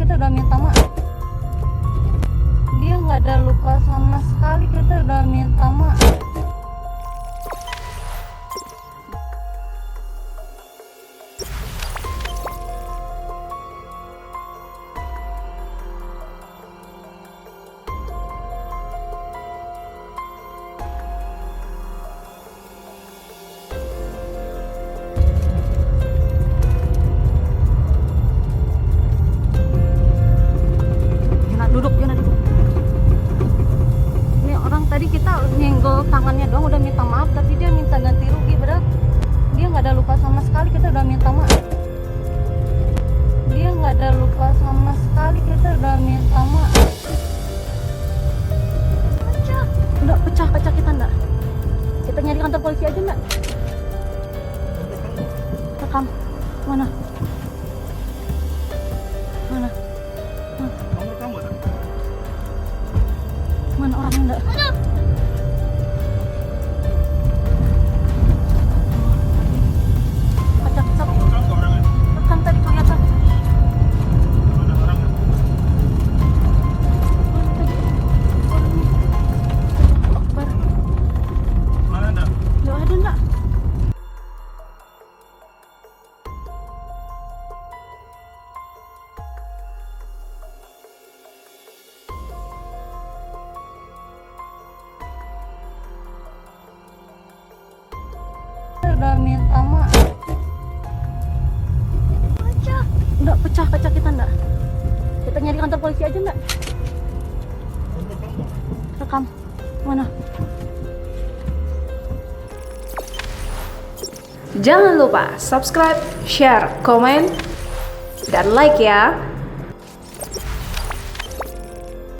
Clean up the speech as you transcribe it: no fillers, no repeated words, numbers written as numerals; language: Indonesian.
kita udah minta maaf. Dia nggak ada luka sama sekali, kita udah minta maaf. Duduk. Ini orang tadi kita nyenggol tangannya doang udah minta maaf, tapi dia minta ganti rugi, padahal dia nggak ada luka sama sekali, kita udah minta maaf. Dia nggak ada luka sama sekali, kita udah minta maaf. Pecah kita enggak? Kita nyari kantor polisi aja enggak? Rekam. Mana? Kamu rekam nggak? Mana orangnya enggak? Pecah. Kamu rekam nggak orangnya? Rekam tadi kelihatan. Mana orangnya? Akbar. Mana anda? Nggak ada enggak? Udah minta maaf. Enggak pecah kita enggak? Kita nyari kantor polisi aja enggak? Kamu rekam nggak? Rekam. Mana? Jangan lupa subscribe, share, komen, dan like ya.